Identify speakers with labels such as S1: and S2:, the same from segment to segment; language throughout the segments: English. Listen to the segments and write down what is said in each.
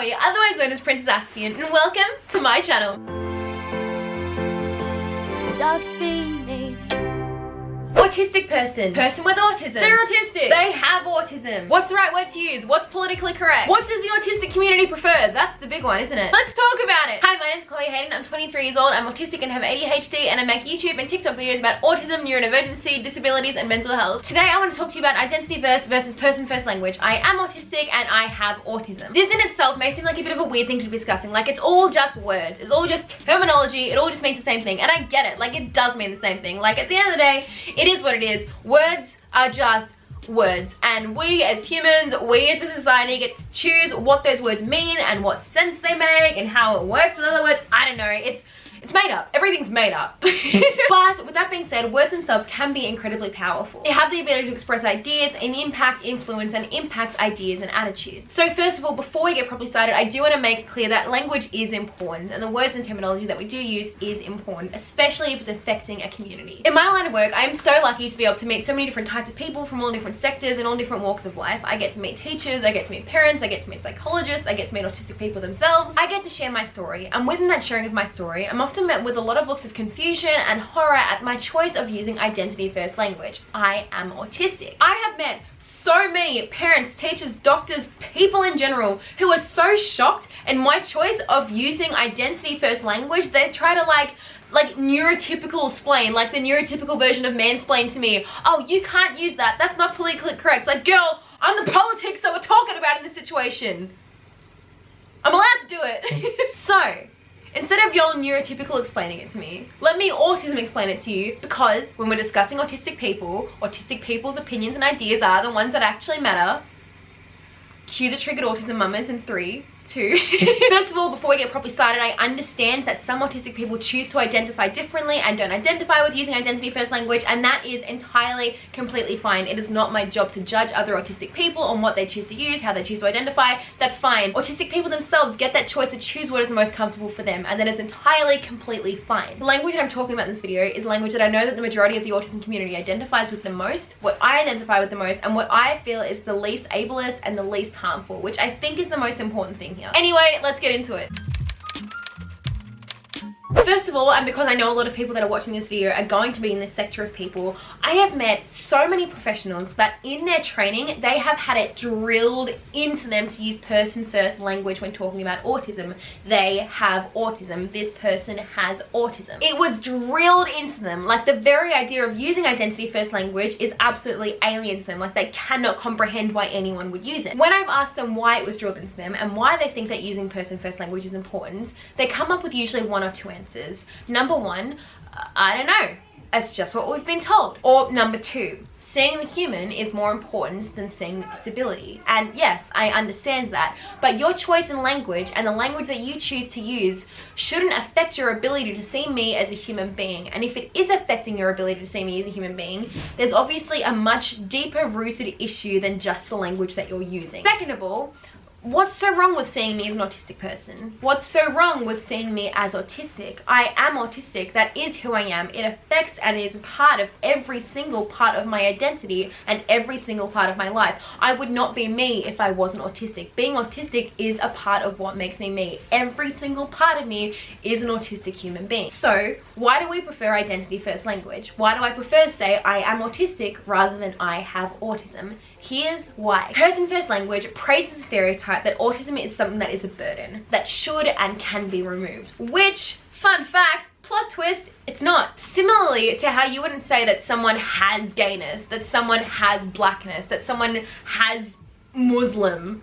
S1: Chloe, otherwise known as Princess Aspian, and welcome to my channel.
S2: Just being me.
S1: Autistic person. Person with autism. They're autistic. They have autism. What's the right word to use? What's politically correct? What does the autistic community prefer? That's the big one, isn't it? Let's talk about it. Hi, my name's Chloe Hayden. I'm 23 years old. I'm autistic and have ADHD, and I make YouTube and TikTok videos about autism, neurodivergency, disabilities, and mental health. Today, I want to talk to you about identity versus person first language. I am autistic and I have autism. This in itself may seem like a bit of a weird thing to be discussing. Like, it's all just words. It's all just terminology. It all just means the same thing. And I get it. Like, it does mean the same thing. Like, at the end of the day, it is what it is. Words are just words, and we as humans, we as a society get to choose what those words mean and what sense they make and how it works with other words. I don't know, it's made up. Everything's made up. But with that being said, words themselves can be incredibly powerful. They have the ability to express ideas and influence and impact ideas and attitudes. So first of all, before we get properly started, I do want to make it clear that language is important, and the words and terminology that we do use is important, especially if it's affecting a community. In my line of work, I am so lucky to be able to meet so many different types of people from all different sectors and all different walks of life. I get to meet teachers, I get to meet parents, I get to meet psychologists, I get to meet autistic people themselves. I get to share my story, and within that sharing of my story, I'm often met with a lot of looks of confusion and horror at my choice of using identity first language. I am autistic. I have met so many parents, teachers, doctors, people in general who are so shocked in my choice of using identity first language. They try to like neurotypical explain, like the neurotypical version of mansplain to me. Oh, you can't use that. That's not politically correct. It's like, girl, I'm the politics that we're talking about in this situation. I'm allowed to do it. So, instead of y'all neurotypical explaining it to me, let me autism explain it to you, because when we're discussing autistic people's opinions and ideas are the ones that actually matter. Cue the triggered autism mamas in 3, 2. First of all, before we get properly started, I understand that some autistic people choose to identify differently and don't identify with using identity first language, and that is entirely, completely fine. It is not my job to judge other autistic people on what they choose to use, how they choose to identify. That's fine. Autistic people themselves get that choice to choose what is the most comfortable for them, and that is entirely, completely fine. The language that I'm talking about in this video is language that I know that the majority of the autism community identifies with the most, what I identify with the most, and what I feel is the least ableist and the least harmful, which I think is the most important thing here. Anyway, let's get into it. First of all, and because I know a lot of people that are watching this video are going to be in this sector of people, I have met so many professionals that in their training, they have had it drilled into them to use person first language when talking about autism. They have autism. This person has autism. It was drilled into them. Like, the very idea of using identity first language is absolutely alien to them. Like, they cannot comprehend why anyone would use it. When I've asked them why it was drilled into them and why they think that using person first language is important, they come up with usually 1 or 2 answers. Number 1, I don't know, it's just what we've been told. Or number 2, seeing the human is more important than seeing the disability. And yes, I understand that, but your choice in language and the language that you choose to use shouldn't affect your ability to see me as a human being. And if it is affecting your ability to see me as a human being, there's obviously a much deeper rooted issue than just the language that you're using. Second of all, what's so wrong with seeing me as an autistic person? What's so wrong with seeing me as autistic? I am autistic. That is who I am. It affects and is part of every single part of my identity and every single part of my life. I would not be me if I wasn't autistic. Being autistic is a part of what makes me me. Every single part of me is an autistic human being. So why do we prefer identity first language? Why do I prefer to say I am autistic rather than I have autism? Here's why. Person first language praises the stereotype that autism is something that is a burden, that should and can be removed. Which, fun fact, plot twist, it's not. Similarly to how you wouldn't say that someone has gayness, that someone has blackness, that someone has Muslim,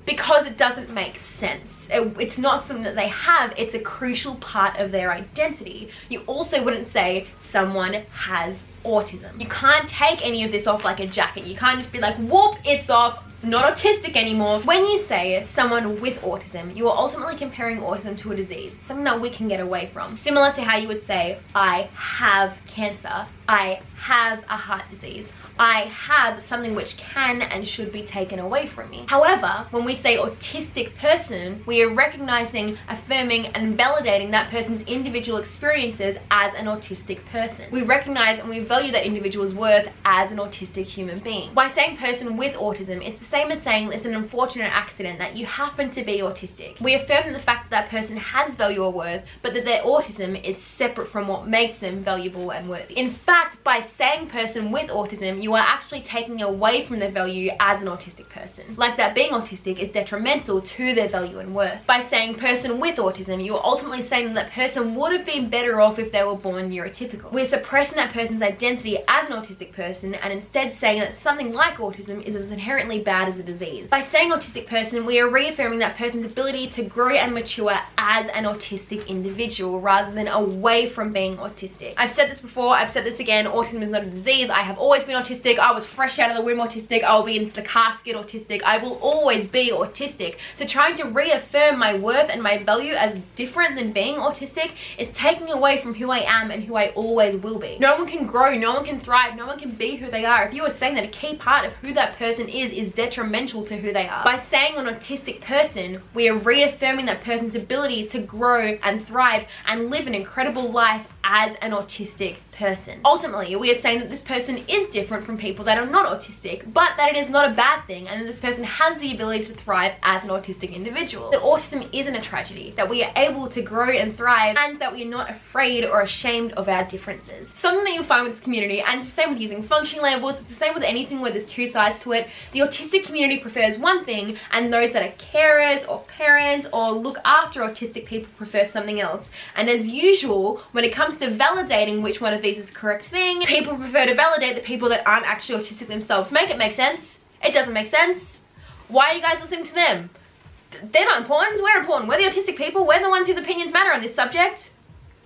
S1: because it doesn't make sense. It's not something that they have, it's a crucial part of their identity. You also wouldn't say someone has autism. You can't take any of this off like a jacket. You can't just be like, whoop, it's off, not autistic anymore. When you say someone with autism, you are ultimately comparing autism to a disease, something that we can get away from. Similar to how you would say, I have cancer, I have a heart disease, I have something which can and should be taken away from me. However, when we say autistic person, we are recognizing, affirming, and validating that person's individual experiences as an autistic person. We recognize and we value that individual's worth as an autistic human being. By saying person with autism, it's the same as saying it's an unfortunate accident that you happen to be autistic. We affirm the fact that that person has value or worth, but that their autism is separate from what makes them valuable and worthy. In fact, by saying person with autism, you are actually taking away from their value as an autistic person. Like that being autistic is detrimental to their value and worth. By saying person with autism, you are ultimately saying that person would have been better off if they were born neurotypical. We're suppressing that person's identity as an autistic person and instead saying that something like autism is as inherently bad as a disease. By saying autistic person, we are reaffirming that person's ability to grow and mature as an autistic individual rather than away from being autistic. I've said this before, I've said this again, autism is not a disease. I have always been autistic. I was fresh out of the womb autistic. I will be into the casket autistic. I will always be autistic. So trying to reaffirm my worth and my value as different than being autistic is taking away from who I am and who I always will be. No one can grow, no one can thrive, no one can be who they are if you are saying that a key part of who that person is detrimental to who they are. By saying an autistic person, we are reaffirming that person's ability to grow and thrive and live an incredible life as an autistic person. Ultimately, we are saying that this person is different from people that are not autistic, but that it is not a bad thing and that this person has the ability to thrive as an autistic individual. That autism isn't a tragedy, that we are able to grow and thrive, and that we are not afraid or ashamed of our differences. Something that you'll find with this community, and it's the same with using functioning labels, it's the same with anything where there's two sides to it. The autistic community prefers one thing, and those that are carers or parents or look after autistic people prefer something else. And as usual, when it comes to validating which one of these is the correct thing, people prefer to validate the people that aren't actually autistic themselves. Make it make sense? It doesn't make sense. Why are you guys listening to them? They're not important. We're important. We're the autistic people. We're the ones whose opinions matter on this subject.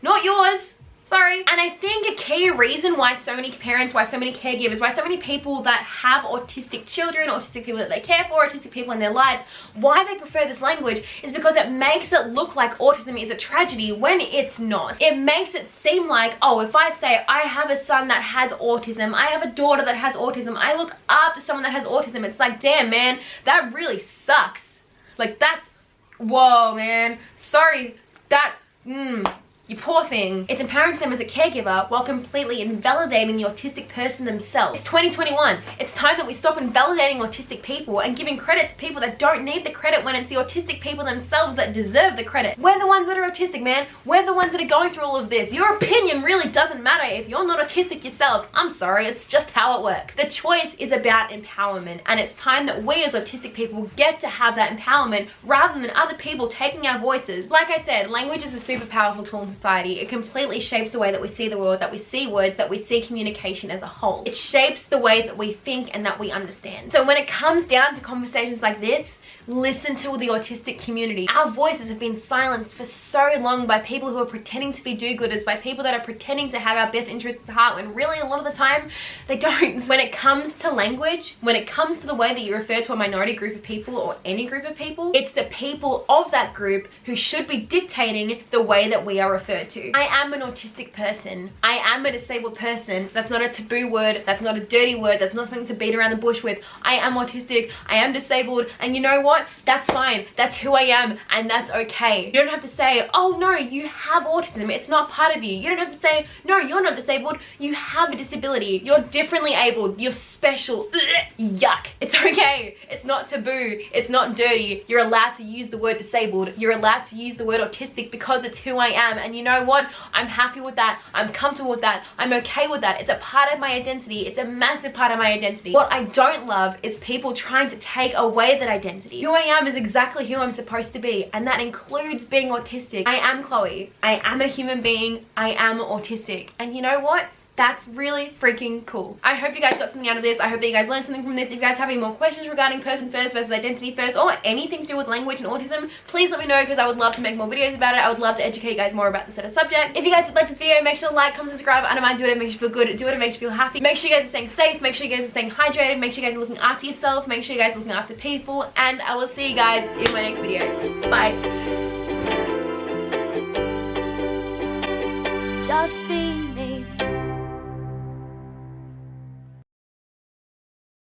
S1: Not yours. Sorry. And I think a key reason why so many parents, why so many caregivers, why so many people that have autistic children, autistic people that they care for, autistic people in their lives, why they prefer this language is because it makes it look like autism is a tragedy when it's not. It makes it seem like, oh, if I say I have a son that has autism, I have a daughter that has autism, I look after someone that has autism, it's like, damn, man, that really sucks. Like, that's, whoa, man, sorry, that, you poor thing. It's empowering to them as a caregiver while completely invalidating the autistic person themselves. It's 2021. It's time that we stop invalidating autistic people and giving credit to people that don't need the credit when it's the autistic people themselves that deserve the credit. We're the ones that are autistic, man. We're the ones that are going through all of this. Your opinion really doesn't matter if you're not autistic yourselves. I'm sorry, it's just how it works. The choice is about empowerment, and it's time that we as autistic people get to have that empowerment rather than other people taking our voices. Like I said, language is a super powerful tool in society. It completely shapes the way that we see the world, that we see words, that we see communication as a whole. It shapes the way that we think and that we understand. So when it comes down to conversations like this, listen to the autistic community. Our voices have been silenced for so long by people who are pretending to be do-gooders, by people that are pretending to have our best interests at heart when really a lot of the time they don't. When it comes to language, when it comes to the way that you refer to a minority group of people or any group of people, it's the people of that group who should be dictating the way that we are referred to. I am an autistic person. I am a disabled person. That's not a taboo word. That's not a dirty word. That's not something to beat around the bush with. I am autistic. I am disabled. And you know what? That's fine. That's who I am, and that's okay. You don't have to say, oh no, you have autism, it's not part of you. You don't have to say, no, you're not disabled, you have a disability, you're differently abled, you're special. Yuck. It's okay. It's not taboo. It's not dirty. You're allowed to use the word disabled. You're allowed to use the word autistic because it's who I am, and you know what? I'm happy with that. I'm comfortable with that. I'm okay with that. It's a part of my identity. It's a massive part of my identity. What I don't love is people trying to take away that identity. Who I am is exactly who I'm supposed to be, and that includes being autistic. I am Chloe. I am a human being. I am autistic. And you know what? That's really freaking cool. I hope you guys got something out of this. I hope that you guys learned something from this. If you guys have any more questions regarding person first versus identity first, or anything to do with language and autism, please let me know, because I would love to make more videos about it. I would love to educate you guys more about this sort of subject. If you guys did like this video, make sure to like, comment, subscribe. I don't mind. Do whatever makes you feel good. Do whatever makes you feel happy. Make sure you guys are staying safe. Make sure you guys are staying hydrated. Make sure you guys are looking after yourself. Make sure you guys are looking after people. And I will see you guys in my next video. Bye.
S2: Just being